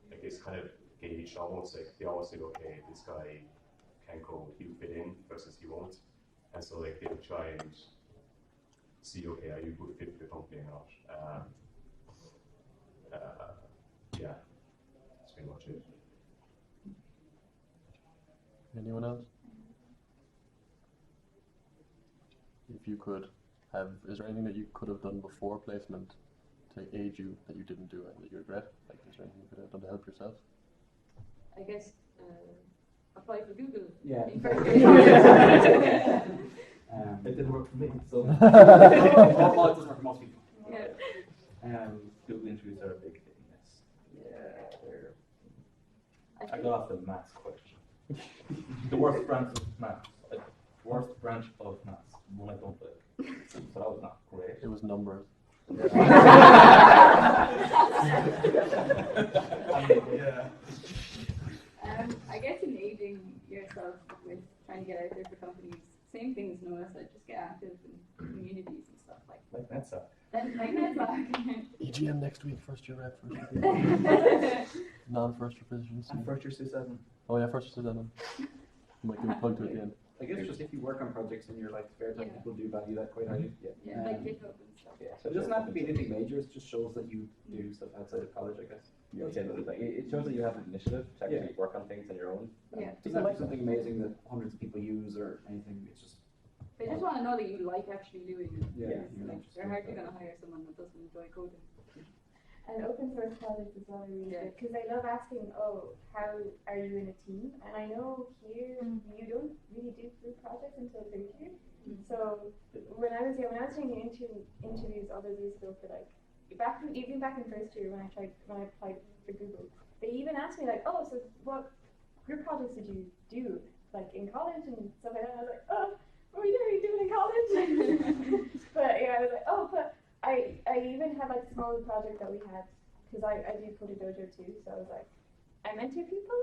like it's kind of gauged almost, like they always say, okay, this guy can code, he'll fit in versus he won't, and so like they would try and see, okay, are you a good fit for the company or not? Yeah, that's pretty much it. anyone else? If you could have, is there anything that you could have done before placement to aid you that you didn't do and that you regret? Like, is there anything you could have done to help yourself? I guess apply for Google. Yeah. In first It didn't work for me, so Well, it doesn't work for most people. yeah. Google interviews are a big thing. Yes. Yeah, they're I got off the maths question. The worst branch of maths. Like, worst branch of maths. One I don't like. So that was not great. It was numbers. Yeah. I guess in aiding yourself with trying to get out there for companies, same thing as Noah said, just get active in communities and stuff like Netsoc. that. Like Netsoc. EGM next week, first year rep, non-first year positions. And first year Sue7. Oh yeah, first year then. Might give a plug to it at the end. I guess just if you work on projects in your like spare time, Yeah. people do value that quite highly. Yeah, like GitHub and stuff. Yeah, so it doesn't have to be anything major. It just shows that you do stuff outside of college, I guess. Yeah, I'd say that it shows that you have an initiative to actually work on things on your own. Yeah. It doesn't have to be something amazing that hundreds of people use or anything. It's just They just want to know that you like actually doing it. Yeah, Because, you're like, not just they're doing hardly that. going to hire someone that doesn't enjoy coding. And open source projects as well are really good because I love asking, oh, how are you in a team? And I know here you don't really do group projects until third year. So when I was doing interviews all those years ago for like even back in first year when I applied for Google, they even asked me like, oh, so what group projects did you do like in college and stuff like that? And I was like, oh, what were you doing in college? But yeah, I was like, oh, but I even had like a small project that we had because I do Code Dojo too. So I was like, I mentor people.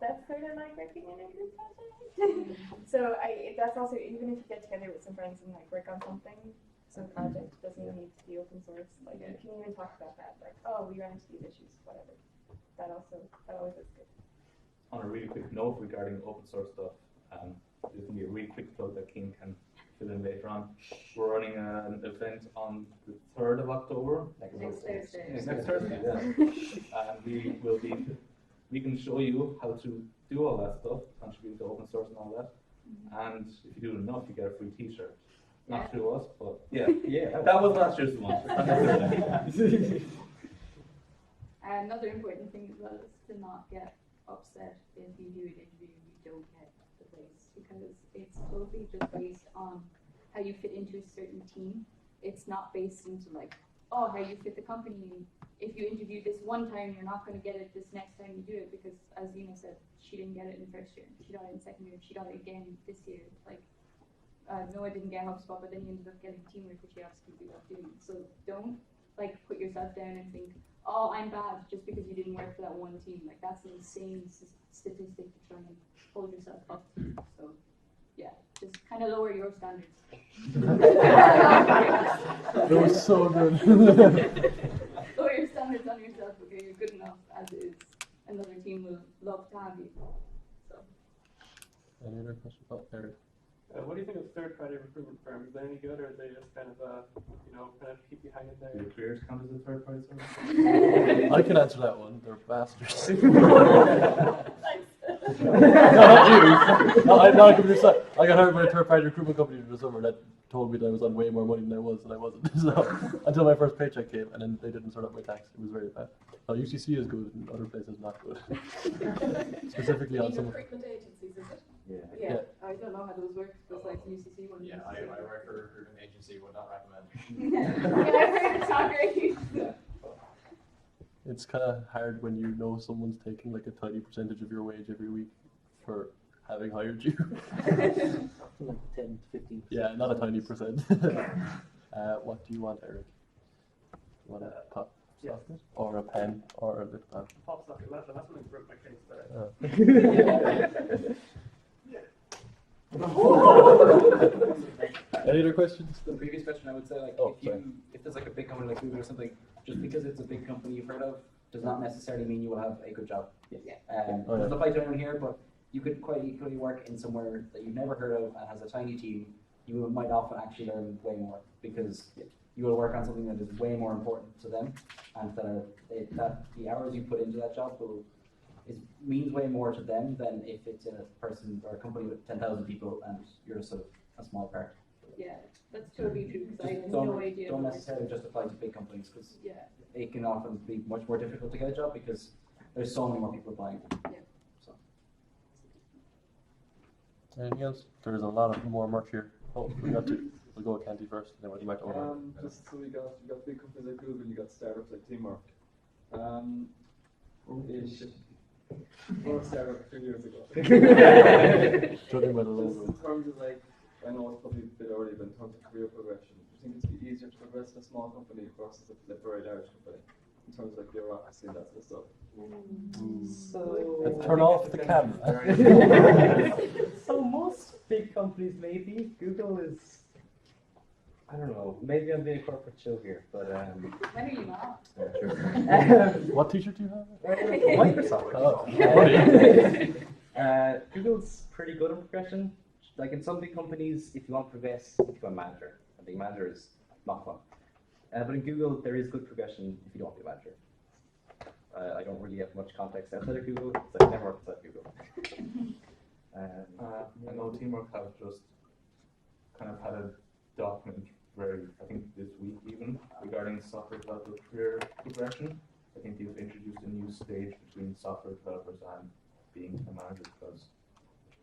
That's sort of like working in a group project. So that's also, even if you get together with some friends and like work on something, some project doesn't need to be open source. Like you can even talk about that, like, oh, we ran into these issues, whatever. That always is good. On a really quick note regarding open source stuff, there's going to be a really quick plug that King can fill in later on. We're running an event on the 3rd of October. Next Thursday. Next Thursday, yeah. And we can show you how to do all that stuff, contribute to open source and all that. And if you do enough, you get a free T-shirt. Not through us, but yeah, that was last year's one. Another important thing as well is to not get upset if you do an interview and you don't get the place, because it's totally just based on how you fit into a certain team. It's not based into like, oh, how you fit the company. If you interview this one time, you're not going to get it this next time you do it, because as Zena said, she didn't get it in first year, she got it in second year, she got it again this year. Like Noah didn't get HubSpot, but then he ended up getting teamwork, which he absolutely loved doing. So don't like put yourself down and think, oh, I'm bad just because you didn't work for that one team. Like that's an insane statistic to try and hold yourself up to. So yeah, just kind of lower your standards. That was so good. Lower your standards on yourself. Okay, you're good enough as is. So. Any other questions? Oh, Eric. What do you think of third-party recruitment firms? Are they any good, or are they just kind of, kind of keep you hanging there? Do careers count as a third party service? I can answer that one. They're bastards. Thanks. Not you. I got hired by a third-party recruitment company in the summer that told me that I was on way more money than I was, and I wasn't. So until my first paycheck came, and then they didn't sort out my tax. It was very bad. Now UCC is good, and other places not good. Specifically on some. Recruitment agencies, is it? Yeah. I don't know how those work, besides the UCC one. Yeah, I work for a recruitment agency, would not recommend. Yeah, I've heard it's not great. It's kind of hard when you know someone's taking like a tiny percentage of your wage every week for having hired you. Like 10, 15%. Yeah, not a tiny percent. What do you want, Eric? You want a pop socket? Or a pen? Or a lip pad? Pop socket, that's when I broke my case there. Any other questions? The previous question, I would say, like, if there's like a big company like Google or something, just because it's a big company you've heard of, does not necessarily mean you will have a good job. Doesn't apply to anyone here, but you could quite equally work in somewhere that you've never heard of and has a tiny team. You might often actually learn way more because you will work on something that is way more important to them, and that the hours you put into that job means way more to them than if it's a person or a company with 10,000 people and you're just sort of a small part. Yeah, that's totally true because I had Don't, no idea. don't necessarily just apply to big companies because it can often be much more difficult to get a job because there's so many more people applying. So. Anything else? There's a lot of more merch here. Oh, we'll go with Candy first, then we might order. Just so you got big companies like Google, you got startups like Teamwork. Or startup 2 years ago. Judging by the logo. In terms of like, I know it's probably a bit early, but in terms of career progression, do you think it'd be easier to progress in a small company versus a very large company? In terms of like bureaucracy and that sort of stuff. So Let's turn off the camera. So most big companies, maybe Google is. I don't know. Maybe I'm being a corporate chill here, but When are you not? What t-shirt do you have? Microsoft. Oh, Google's pretty good on progression. Like in some big companies, if you want to progress, you become a manager. And being a manager is not fun. But in Google, there is good progression if you don't want to be a manager. I don't really have much context outside of Google, because I've never worked outside Google. I know Teamwork have just kind of had a document I think this week even, regarding software developer career progression. I think you've introduced a new stage between software developers and being a manager because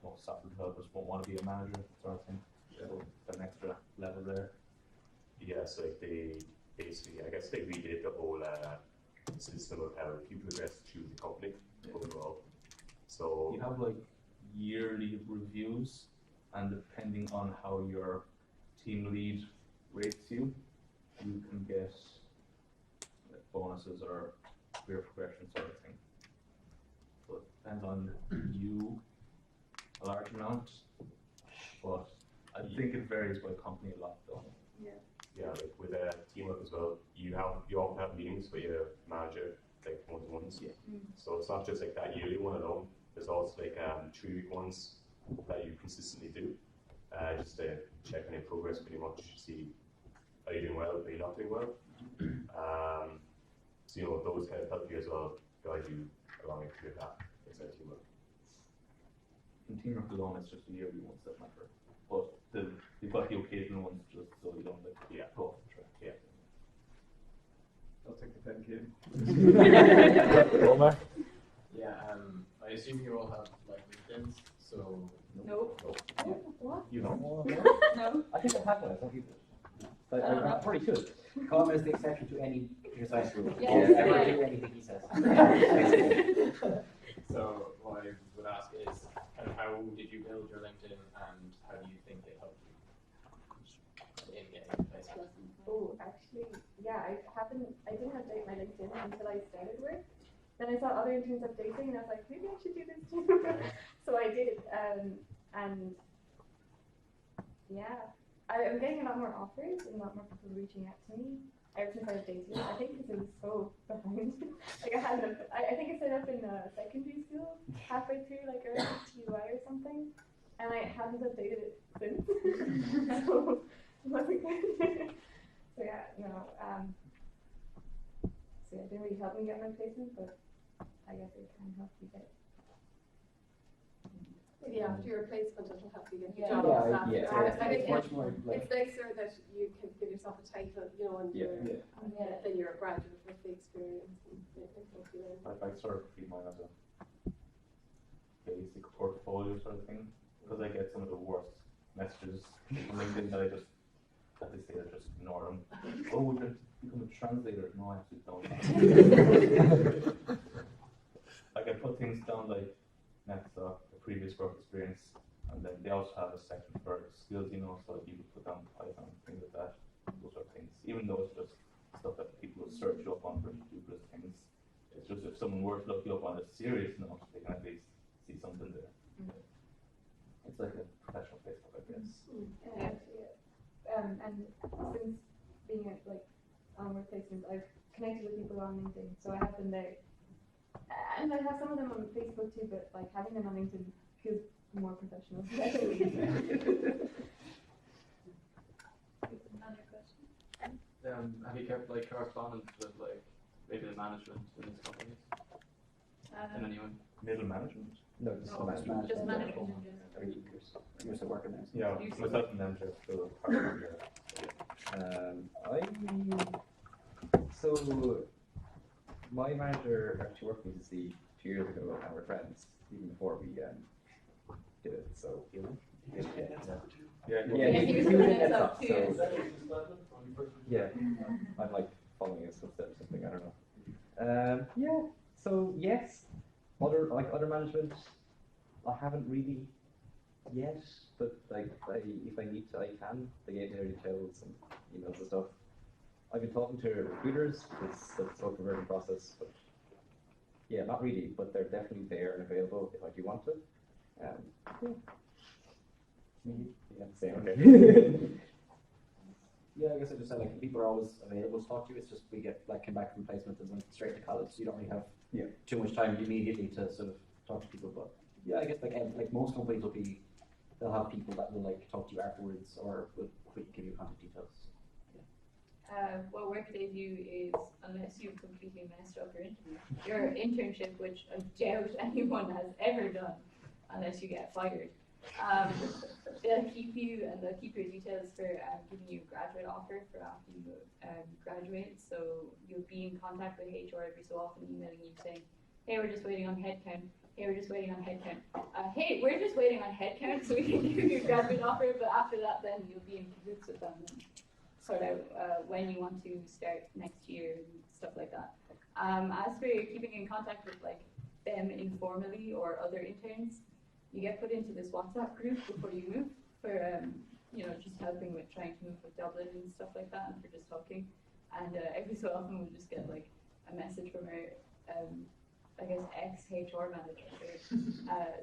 most software developers won't want to be a manager, sort of thing. So an extra level there. Yeah, so like they basically, I guess they redid the whole system of how you progress through the company overall. So you have like yearly reviews, and depending on how your team lead rates you, you can get like bonuses or career progression sort of thing. So it depends on you a large amount, but I think it varies by company a lot though. Yeah, like with Teamwork as well, you often have meetings with your manager, like one-to-ones. So it's not just like that yearly one alone. There's also like 3-week ones that you consistently do, just to check on your progress pretty much, see are you doing well, are you not doing well. So those kind of help you as well, guide you along your career path. It's Teamwork. In Teamwork alone, it's just the yearly ones that matter. But you've got the occasional ones just so you don't go off the track. Yeah. I'll take the 10K. Omar? Yeah, I assume you all have like LinkedIn's, so No. What? You don't? No. I think I have one. I don't use it. But I probably should. Colin is the exception to any precise rule. Yeah. Never do anything he says. So what I would ask is kind of how did you build your LinkedIn and how do you think it helped you in getting placement? Oh, actually, yeah, I didn't update my LinkedIn until I started work. Then I saw other interns updating and I was like, maybe I should do this too. So I did, and yeah, I'm getting a lot more offers and a lot more people reaching out to me. I worked in part of day 2. I think because it was so behind. Like I hadn't. I think I set up in secondary school halfway through, like early TUI or something, and I hadn't updated it since. So it wasn't good. So yeah, no. So yeah, it didn't really help me get my placement, but I guess it can help you get. Maybe after your placement, it'll help you get the Yeah. job. Yeah, I think it's much more like, it's nicer that you can give yourself a title, you know, and then you're a graduate with the experience. And what you learn. I sort of treat mine as a basic portfolio sort of thing, because I get some of the worst messages on LinkedIn that I just, at this stage, I just ignore them. Oh, we're going to become a translator. No, I actually don't. Like I put things down like Netsoc, the previous work experience, and then they also have a section for skills, you know, so that you could put down Python, things like that, those sort of things. Even though it's just stuff that people will search you up on for stupid things, it's just if someone were to look you up on a serious note, they can at least see something there. It's like a professional Facebook, I guess. And since being at like on work placements, I've connected with people on LinkedIn, so I have them there. And I have some of them on Facebook too, but like having them on LinkedIn feels more professional. Another question. Have you kept like correspondence with like maybe the management in these companies? In anyone? Middle management? no, just management. Just management. Are you you're still working there? Yeah, myself and them just still part of So my manager actually worked with UCC 2 years ago, and we're friends even before we did it. So Yeah, yeah, he he was was doing in it Netsoc, up too. so yeah, I'm like following his footsteps or something. I don't know. Yeah. So yes, other management, I haven't really yet, but like if I need to, I can. They gave me their details and emails and stuff. I've been talking to recruiters because that's the conversion process, but yeah, not really, but they're definitely there and available if I do want to. Yeah, same. Okay. Yeah, I guess I just said like people are always available to talk to you. It's just we get like came back from placement and went straight to college, so you don't really have too much time immediately to sort of talk to people. But yeah, I guess like most companies will be, they'll have people that will like talk to you afterwards or will give you contact details. What Workday do is, unless you've completely messed up your internship, which I doubt anyone has ever done, unless you get fired. They'll keep you and they'll keep your details for giving you a graduate offer for after you graduate. So you'll be in contact with HR every so often, emailing you saying, hey, we're just waiting on headcount. Hey, we're just waiting on headcount. Hey, we're just waiting on headcount so we can give you a graduate offer. But after that, then you'll be in cahoots with them and sort out when you want to start next year and stuff like that. As for keeping in contact with like them informally or other interns, you get put into this WhatsApp group before you move for just helping with trying to move with Dublin and stuff like that, and for just talking. And every so often we'll just get like a message from our I guess ex-HR manager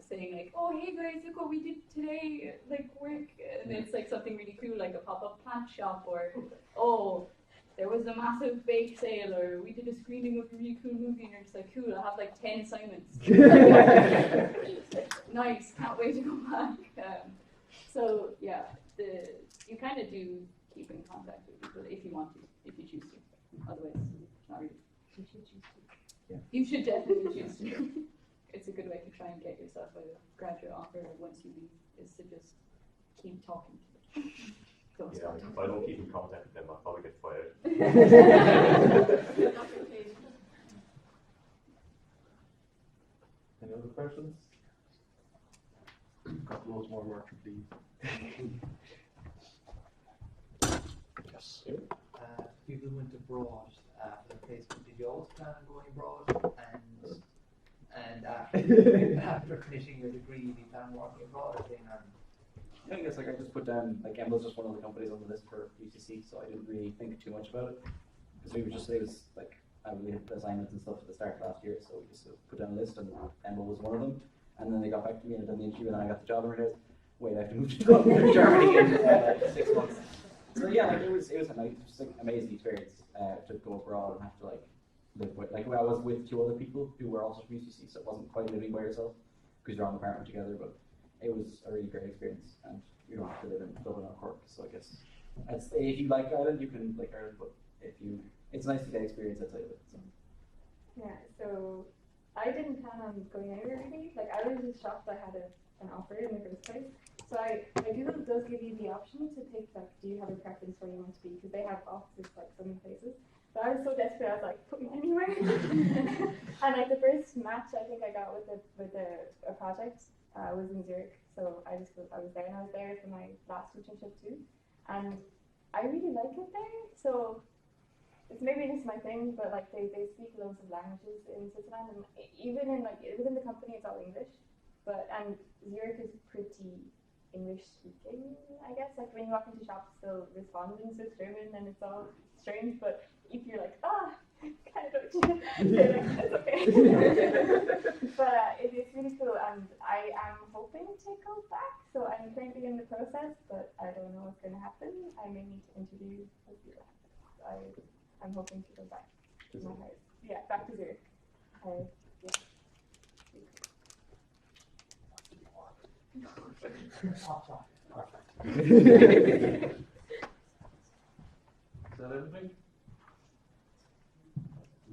saying like, oh hey guys, look what we did today, like work, and it's like something really cool, like a pop-up plant shop, or oh, there was a massive bake sale, or we did a screening of a really cool movie, and you're just like, cool, I have like 10 assignments. Nice, can't wait to go back. So yeah, you kind of do keep in contact with people if you want to, if you choose to. Otherwise, not really. You should choose to. Yeah. You should definitely choose to. It's a good way to try and get yourself a graduate offer once you leave, is to just keep talking to them. Don't stop. If I don't keep in contact with them, I'll probably get fired. Any other questions? Got loads more work to please. Yes. People went abroad for their placement. Did you always plan on going abroad? And after finishing your degree, did you plan on working abroad again? Yeah, I guess like I just put down like Emma was just one of the companies on the list for UCC, so I didn't really think too much about it because it was like we had assignments and stuff at the start of last year, so we just put down a list and Emma was one of them. And then they got back to me and I done the interview and then I got the job and I realized, wait, I have to move to Germany in 6 months. So yeah, like it was like just like amazing experience to go abroad and have to like live with I was with 2 other people who were also from UCC, so it wasn't quite living by yourself because you're on an apartment together. But it was a really great experience, and you don't have to live in Dublin or Cork. So I guess if you like Ireland, you can like Ireland. But it's nice to get experience outside of it. So. Yeah, so I didn't plan on going anywhere really. Like I was just shocked I had an offer in the first place. So Google does give you the option to pick like, do you have a preference where you want to be? Because they have offices like so many places. But I was so desperate, I was like, put me anywhere. And like the first match I think I got with a project was in Zurich. So I was there, and I was there for my last internship too. And I really like it there. So it's maybe just my thing, but like they speak loads of languages in Switzerland, and even in like within the company it's all English. And Zurich is pretty English speaking, I guess. Like when you walk into shops, they'll respond in Swiss German, and it's all strange. But if you're like, kind of Deutsch, they're like, it's okay. But it's really cool, and I am hoping to go back. So I'm currently in the process, but I don't know what's going to happen. I may need to interview. We'll see what happens. I'm hoping to go back to my house. Yeah, back to Zurich. Yeah. Is that everything?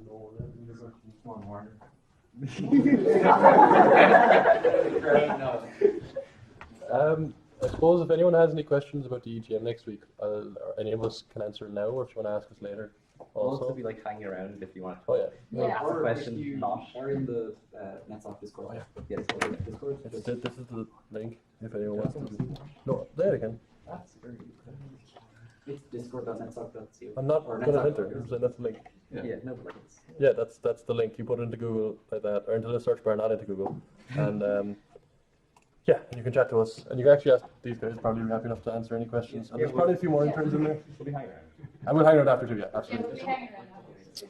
No, one more. I suppose if anyone has any questions about the EGM next week, or any of us can answer now, or if you want to ask us later. We'll also be like hanging around if you want to. Oh yeah. Ask a question. If you are in the Netsoc Discord. Oh, yeah. Yes, Discord. This is the link, if anyone wants to. No, there again. That's very good. It's discord.netsoc.co. I'm not Or going to Netsoc. enter, so that's the link. Yeah, no, but like it's. Yeah, that's the link. You put it into Google like that, or into the search bar, not into Google. And yeah, and you can chat to us. And you can actually ask these guys, probably be happy enough to answer any questions. And there's probably a few more interns in there. We'll be hanging around. And we'll hang around after too, yeah, Yeah, absolutely. we'll be hanging around.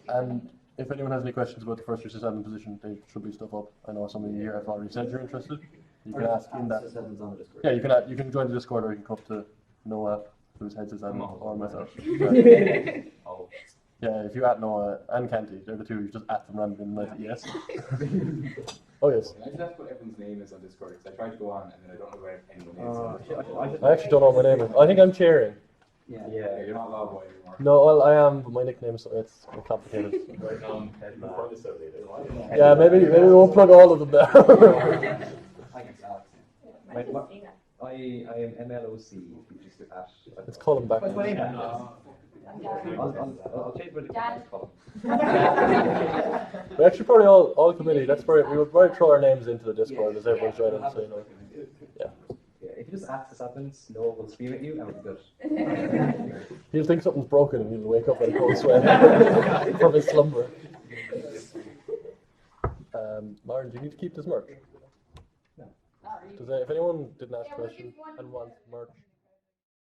And if anyone has any questions about the first year sysadmin position, there should be stuff up. I know some of you here have already said you're interested. You can ask in that. On the Discord. Yeah, you can join the Discord, or you can come to Noah, who's head sysadmin, or myself. Yeah, if you at Noah and Canty, they're the two, you just at them randomly and like yes. Oh yes. I just have to put everyone's name is on Discord because I tried to go on and then I don't know where anyone is. I actually don't know what my name is. I think I'm chairing. Yeah. You're not allowed boy anymore. No, well, I am, but my nickname is it's complicated. Right now, Yeah, maybe we won't plug all of them there. I guess Alex. Might just see that. I am MLOC, which is at. Let's call him back. I'm Jan. I'll change my Jan. column. We actually probably all committee. We would probably throw our names into the Discord as everyone's joining. So you know. Yeah. Yeah, if you just ask this happens, Noah will scream at you and we'll be good. He'll think something's broken and he'll wake up in a cold sweat from his slumber. Lauren, do you need to keep this merch? No. If anyone didn't ask Yeah, we'll questions give one and wants merch,